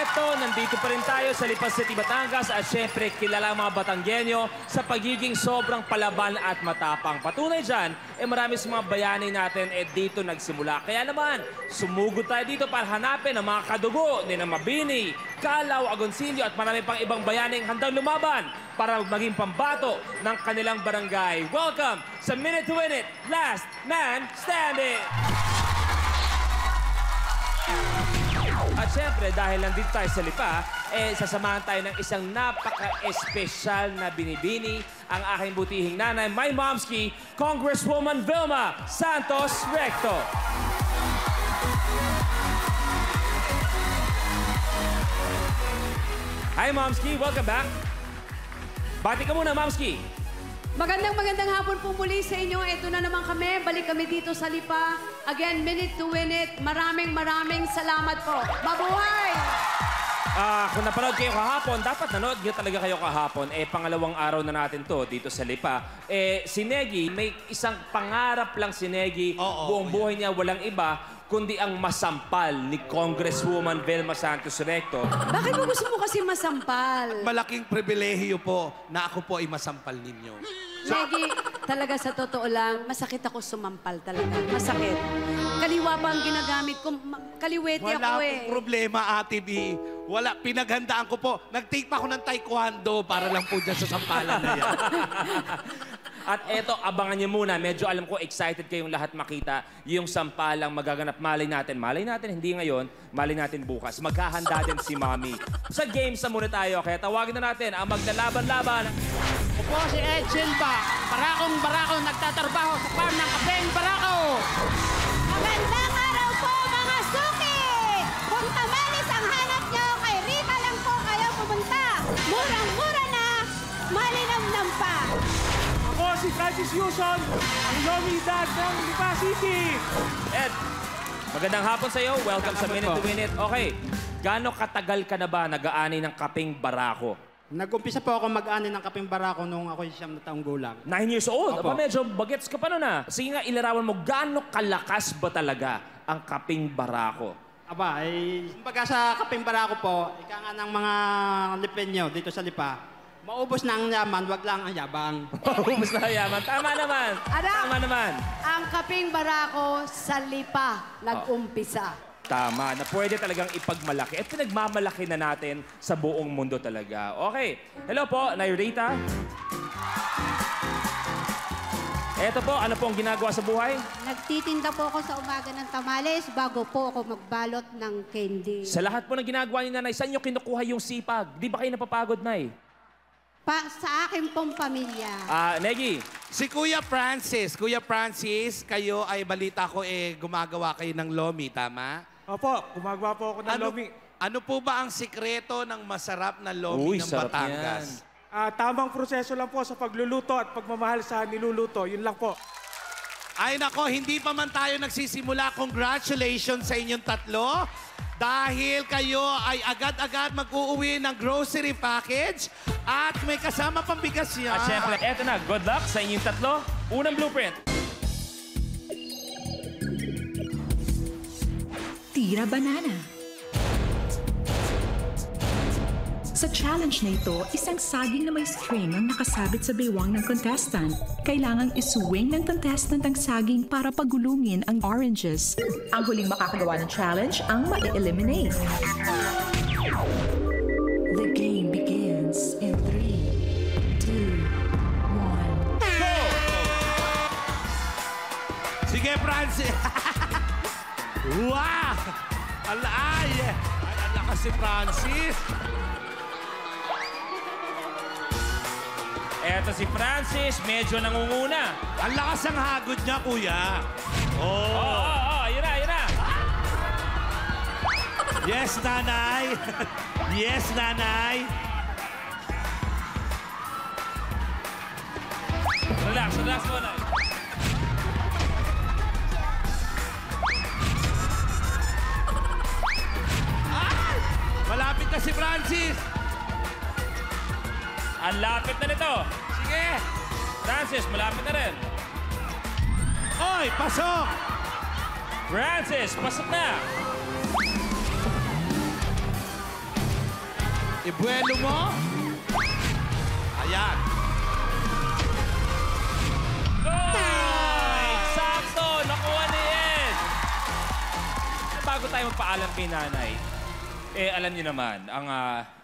Eto, nandito pa rin tayo sa Lipa City, Batangas at syempre kilala ang mga Batanggenyo sa pagiging sobrang palaban at matapang. Patunay dyan, marami sa mga bayani natin dito nagsimula. Kaya naman, sumugod tayo dito para hanapin ang mga kadugo ni Mabini, Calao, Agoncillo at marami pang ibang bayaning handang lumaban para maging pambato ng kanilang barangay. Welcome sa Minute to Win It, Last Man Standing! At syempre, dahil nandito tayo sa Lipa, sasamahan tayo ng isang napaka-espesyal na binibini, ang aking butihing nanay, my momski, Congresswoman Vilma Santos Recto. Hi, momski. Welcome back. Bati ka muna, momski. Magandang hapon po muli sa inyo. Ito na naman kami. Balik kami dito sa Lipa. Again, Minute to Win It. Maraming salamat po. Mabuhay! Kung napanood kayo kahapon, dapat nanood nyo talaga kayo kahapon. Pangalawang araw na natin to dito sa Lipa. Si Negi, may isang pangarap lang si Negi. Buong buhay niya walang iba kundi ang masampal ni Congresswoman Vilma Santos Recto. Bakit mo gusto mo kasi masampal? Malaking pribilehiyo po na ako po ay masampal ninyo. Negi, talaga sa totoo lang, masakit ako sumampal talaga. Masakit. Kaliwa pa ang ginagamit ko. Kaliwete ako Wala pong problema, Ate B. Wala, pinaghandaan ko po. Nag-take pa ako ng taekwondo para lang po dyan sa sampalan na yan. At eto, abangan niyo muna. Medyo alam ko, excited kayong lahat makita yung sampalang magaganap. Malay natin, hindi ngayon, malay natin bukas. Maghahanda din si Mommy. Sa games na muna tayo, kaya tawagin na natin ang maglalaban-laban. Ako po si Ed Silva, barakong nagtatrabaho sa farm ng Kapeng Barako. Magandang araw po, mga suki! Kung tamalis ang hanap nyo, kay Rita lang po kayo pumunta. Murang-mura na, malinamnam pa. Ako si Francis Yuson, ang Yomi Dad ng Lipa City. Ed, magandang hapon sa iyo. Welcome sa Minute to Win It. Okay, gaano katagal ka na ba nag-aani ng Kapeng Barako? Nag-umpisa po ako mag-ani ng Kapeng Barako nung ako'y 9 na taong gulang. 9 years old? Opo. Aba, medyo bagets ka pa nun ah. Sige nga, ilarawan mo, gaano kalakas ba talaga ang Kapeng Barako? Aba, kumbaga sa Kapeng Barako po, ika nga ng mga Lipenyo dito sa Lipa, maubos na ang yaman, wag lang ang yabang. Ubus na yaman. Tama naman. Tama naman. Ang Kapeng Barako sa Lipa nag-umpisa. Tama, na pwede talagang ipagmalaki. At pinagmamalaki na natin sa buong mundo talaga. Okay. Hello po, Nairita. Eto po, ano po ang ginagawa sa buhay? Nagtitinda po ako sa umaga ng tamales bago po ako magbalot ng candy. Sa lahat po ng ginagawa ni Nanay, saan nyo kinukuha yung sipag? Di ba kayo napapagod, Nay? Sa akin pong pamilya. Negi. Si Kuya Francis, kayo ay balita ko gumagawa kayo ng lomi, tama? Opo, gumagawa po ako ng lomi. Ano po ba ang sikreto ng masarap na lomi ng sarap Batangas? Tamang proseso lang po sa pagluluto at pagmamahal sa niluluto. Yun lang po. Ay nako, hindi pa man tayo nagsisimula. Congratulations sa inyong tatlo. Dahil kayo ay agad-agad mag-uuwi ng grocery package at may kasama pang bigas yan. At syempre, eto na. Good luck sa inyong tatlo. Unang blueprint. Tira banana. Sa challenge na ito, isang saging na may string ang nakasabit sa baywang ng contestant. Kailangang isuwing ng contestant ang saging para pagulungin ang oranges. Ang huling makakagawa ng challenge ang ma-eliminate. The game begins in 3, 2, 1. Go! Sige, Francis. Wow! Alay! Ang lakas si Francis. Eto si Francis, medyo nangunguna. Ang lakas ang hagod niya, kuya. Yun na. Yes, nanay. Yes, nanay. Relax muna. Malapit na si Francis. Ang lapit na nito. Sige. Francis, malapit na rin. Oy, pasok! Francis, pasok na. Ibuelo mo. Ayan. Goal! Sakto! Nakuha ni Ed! Bago tayo magpaalam kay nanay, alam niyo naman, ang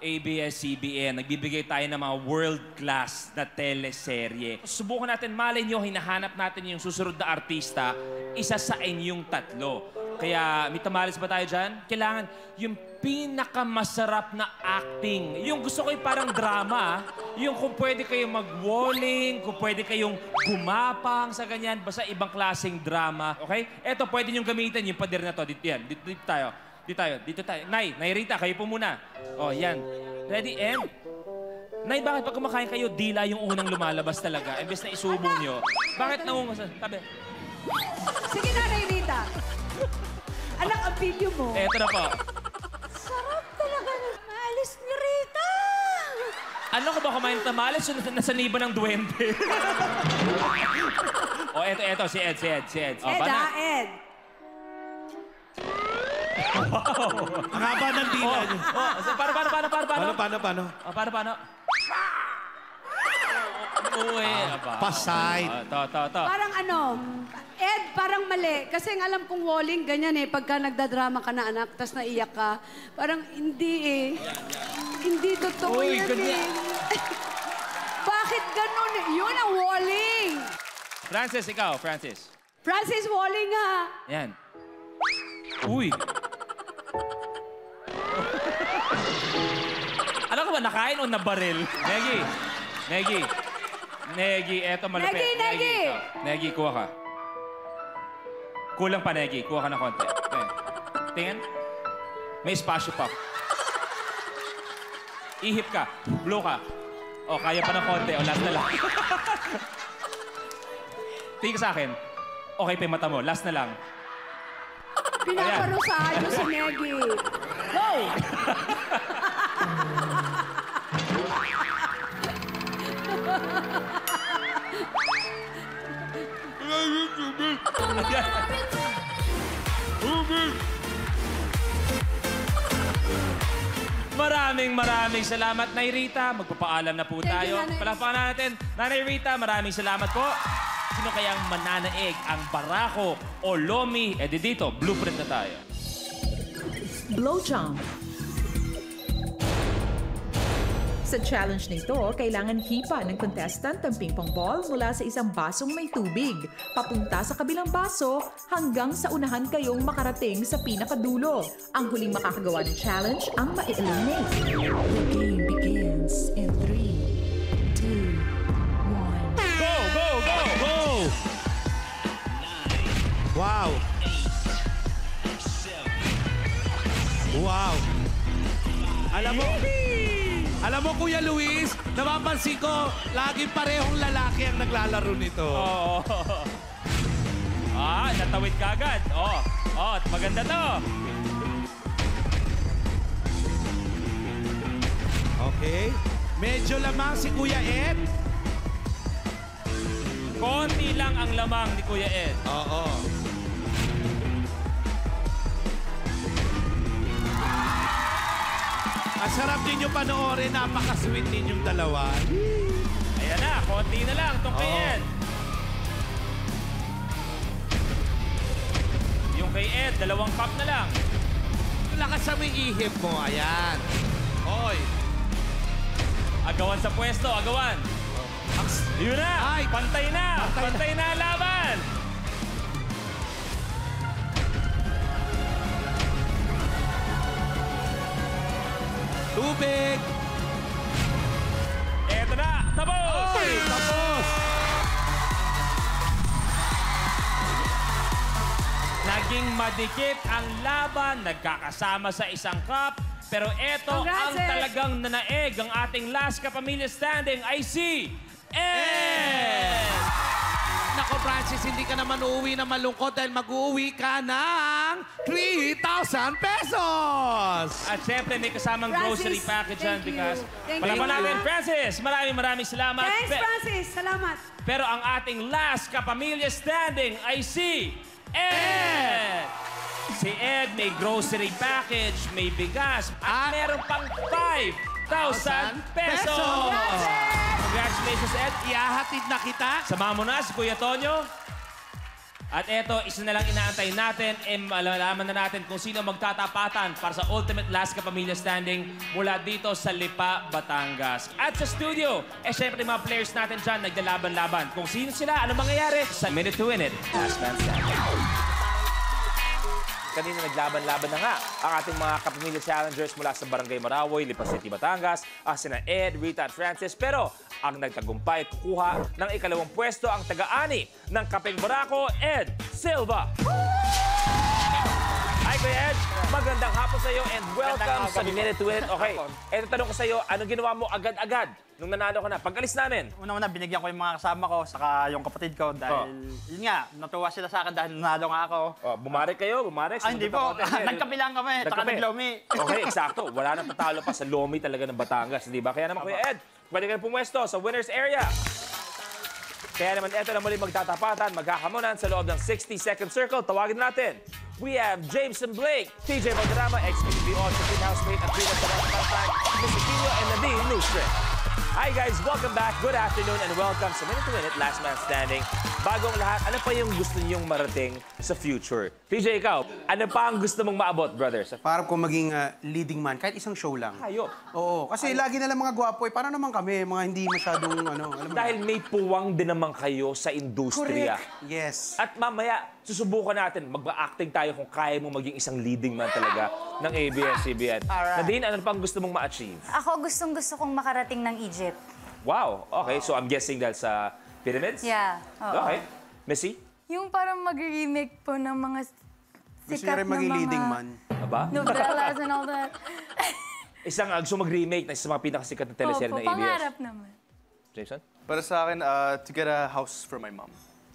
ABS-CBN, nagbibigay tayo ng mga world-class na teleserye. Subukan natin, malay niyo, hinahanap natin yung susunod na artista, isa sa inyong tatlo. Kaya, may tamales ba tayo dyan? Kailangan yung pinakamasarap na acting. Yung gusto ko yung parang drama, yung kung pwede kayong mag-walling, kung pwede kayong gumapang sa ganyan, basta ibang klaseng drama. Okay? Eto, pwede niyong gamitin yung pader na to. Dito yan. Dito tayo. Dito tayo. Nay Rita, kayo po muna. Oh, yan. Ready, and? Nay, bakit pag kumakain kayo, dila yung unang lumalabas talaga? Imbes na isubong nyo. Bakit nangungasa? Tabi. Sige na, Nay Rita. Anak, ang video mo. Eto na po. Sarap talaga ng maalis ni Rita. Ano ko ba kumain ng tamales? Nasa niba ng duwende. Oh, eto. Si Ed. Oh, Ed, bana. Ed. Ang haba ng dila niyo. Oh, so, paano? Paano? Oh, paano? Uy, aba. Paside. To. Parang Ed, parang mali. Kasi ang alam kong walling, ganyan pagka nagdadrama ka na anak, tas naiyak ka. Parang hindi Hindi totoo Uy, yan ganyan. Bakit ganun? Yun ang walling. Francis, ikaw. Francis. Francis, walling ha. Yan. Uy. Ano ka ba, nakain o nabaril? Negi, eto malupit. Negi! ikaw. Negi, kuha ka. Kulang pa, Negi. Kuha ka ng konti. Okay. Tingin. May espasyo pa. Ihip ka. Blow ka. O, kaya pa ng konti. O, last na lang. Tingin ka sa akin. Okay pa yung mata mo. Last na lang. Pinaparusahan mo si Negi. Go! Maraming salamat, Nay Rita. Magpapaalam na po Thank you, tayo. Nanay. Palakpakan natin. Nanay Rita, maraming salamat po. Sino kayang mananaig ang barako o lomi? Dito, blueprint na tayo. Blow jump. Sa challenge na ito, kailangan hipa ng contestant ang ping-pong ball mula sa isang basong may tubig, papunta sa kabilang baso hanggang sa unahan kayong makarating sa pinakadulo. Ang huling makakagawa ng challenge ang ma-eliminate. The game begins in 3, 2, 1. Go! Wow. Alam mo, Kuya Luis, napapansin ko, laging parehong lalaki ang naglalaro nito. Oo. Natawid ka agad. Maganda to. Okay. Medyo lamang si Kuya Ed. Konti lang ang lamang ni Kuya Ed. Oo. Ang sarap ninyo panoorin, napaka-sweet ninyong dalawa. Ayan na, konti na lang itong kay Oo. Ed. Yung kay Ed, 2 cup na lang. Lakas sa may ihip mo, ayan. Oy. Agawan sa pwesto, agawan. Yun na, Ay, pantay na ang laban. Tubig. Eto na, tapos! Oy, tapos. Naging madikit ang laban, nagkakasama sa isang cup. Pero eto Congrats, ang Ed. talagang nanaeg. Ang ating last kapamilya standing ay si Ed! Nako, Francis, hindi ka naman uuwi na malungkot dahil mag-uuwi ka ng 3,000 pesos! At syempre, may kasamang Francis, grocery package yan thank you. because... Thank Palaban you. natin, Francis! Maraming salamat. Thanks, Francis. Salamat. Pero ang ating last kapamilya standing ay si Ed! Si Ed may grocery package, may bigas, at Ah. meron pang pesos! Congratulations, Ed. Ihahatid na kita. Samahan mo na si Kuya Tonyo. At eto, isa na lang inaantay natin. Malalaman na natin kung sino magtatapatan para sa Ultimate Last Kapamilya Standing mula dito sa Lipa, Batangas. At sa studio, syempre mga players natin dyan naglalaban-laban. Kung sino sila, ano mangyayari sa Minute to Win It, Last Man Standing. Kanina naglaban-laban na nga ang ating mga kapamilya challengers mula sa Barangay Marawoy, Lipa City, Batangas, sina Ed, Rita at Francis. Pero ang nagtagumpay kukuha ng ikalawang pwesto ang taga-ani ng Kapeng Barako, Ed Silva. Hi, Kuya Ed. Magandang hapon sa iyo and welcome sa Minute to Win It. Okay, eto tanong ko sa iyo, anong ginawa mo agad-agad nung nanalo ka na? Pag-alis namin. Una-una, binigyan ko yung mga kasama ko, saka yung kapatid ko dahil, yun nga, natuwa sila sa akin dahil nanalo nga ako. Bumari kayo, bumari. Hindi po, nagkape lang kami, taka naglomi. Okay, eksakto. Wala nang tatalo pa sa lomi talaga ng Batangas, di ba? Kaya naman, Kuya Ed, pwede ka na pumwesto sa winner's area. Kaya naman, eto na muli magtatapatan, magkakamunan sa loob ng 60-second circle. Tawagin natin. We have Jameson Blake, TJ Valderrama, ex-PBB all-Philippine housemate at Rita Sarang, Miss Aquino, and Nadine Lustre. Hi guys, welcome back. Good afternoon and welcome sa Minute to Win It, Last Man Standing. Bagong lahat, ano pa yung gusto niyong marating sa future? TJ, ikaw, ano pa ang gusto mong maabot, brothers? Para ko maging leading man, kahit isang show lang. Ayop. Oo, kasi lagi na lang mga gwapo eh. Para naman kami, mga hindi masyadong ano. Alam mo Dahil may puwang din naman kayo sa industriya. Yes. At mamaya, susubukan natin, mag-acting tayo kung kaya mo maging isang leading man talaga ng ABS-CBN. Nadine, ano pang gusto mong ma-achieve? Ako gustong-gusto kong makarating ng Egypt. Wow, okay. So I'm guessing dahil sa pyramids? Yeah. Oo. Okay. Missy? Yung parang mag-remake po ng mga Gusto niya sikat rin na maging mga leading man. Aba? novelas and all that. Gusto mag-remake na isa sa mga pinakasikat na teleserye ng ABS. Pangarap naman. Jason? Para sa akin, to get a house for my mom.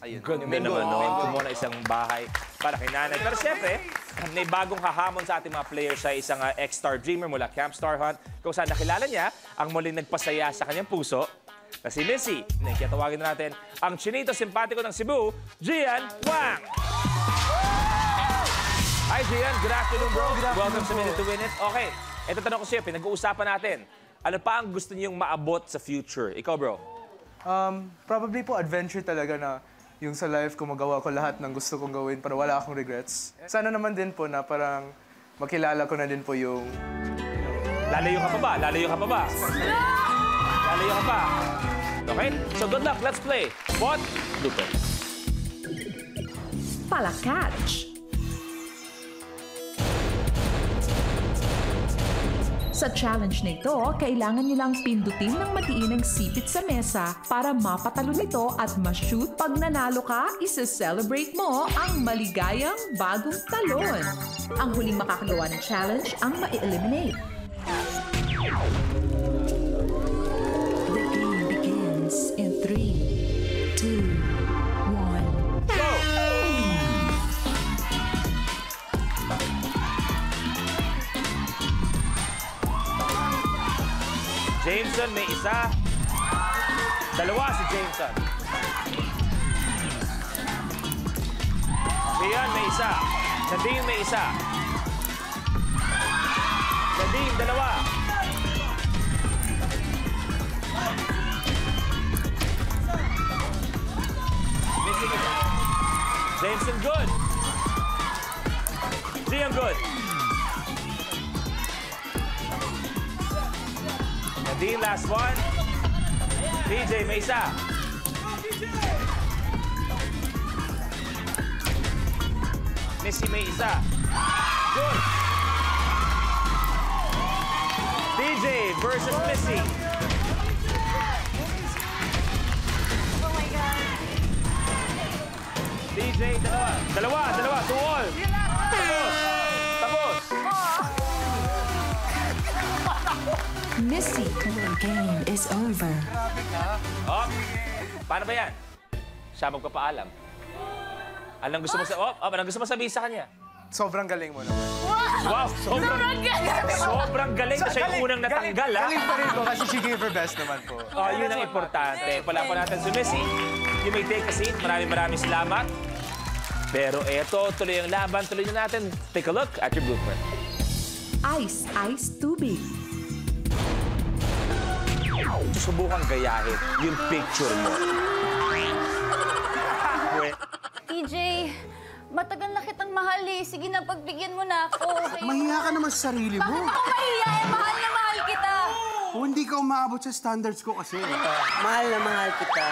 Ayun. Ganda naman, no? Kumuha na isang bahay para kay nanay. Pero siyempre, may bagong hahamon sa ating mga players sa isang ex-star dreamer mula Camp Star Hunt kung saan nakilala niya ang muling nagpasaya sa kanyang puso na si Missy. Kaya tawagin na natin ang chinito simpatiko ng Cebu, Gian Wang. Hi, Gian. Good afternoon, bro. Welcome sa Minute to Win It. Okay, ito tanong ko sa'yo, pinag-uusapan natin. Ano pa ang gusto niyong maabot sa future? Ikaw, bro. Probably po adventure talaga na yung sa life ko magawa ko lahat ng gusto kong gawin para wala akong regrets. Sana naman din po na parang makilala ko na din po yung... Lalayo ka pa ba? Lalayo ka pa ba? Lalayo ka pa. Okay? So good luck. Let's play. What? Lupin. Palakatch. Sa challenge na ito, kailangan nilang pindutin ng matiinang sipit sa mesa para mapatalo nito at ma-shoot. Pag nanalo ka, isa-celebrate mo ang maligayang bagong talon. Ang huling makakagawa ng challenge ang ma-eliminate. The game begins in 3, 2, 1. Go! Jameson may isa. Dalawa si Jameson. Rian may isa. Nadine may isa. Nadine, dalawa. Missing isa. Jameson good. Rian good. Nadine, last one. TJ, may isa. Missy, may isa. Good. TJ versus Missy. Oh my God. TJ, dalawa. Dalawa. 2 all. Tapos. Missy, the game is over. Oh, paano ba yan? Siya magpapaalam. Anong gusto mo anong gusto mo sabihin sa kanya? Sobrang galing mo naman. Wow, sobrang galing na siya yung unang natanggal, ha? Galing pa rin po kasi she gave her best naman po. Oh, yun ang importante. Pala po natin si Missy. You may take a seat. Maraming salamat. Pero eto, tuloy ang laban. Tuloy na natin. Take a look at your blueprint. Ice, tubig. Susubukan gayahin yung picture mo. TJ, matagal na kitang mahal eh. Sige na, pagbigyan mo na ako. Mahiya ka naman sa sarili mo. Bakit ako mahiya eh? Mahal na mahal kita. Kung hindi ka umaabot sa standards ko kasi. Mahal na mahal kita.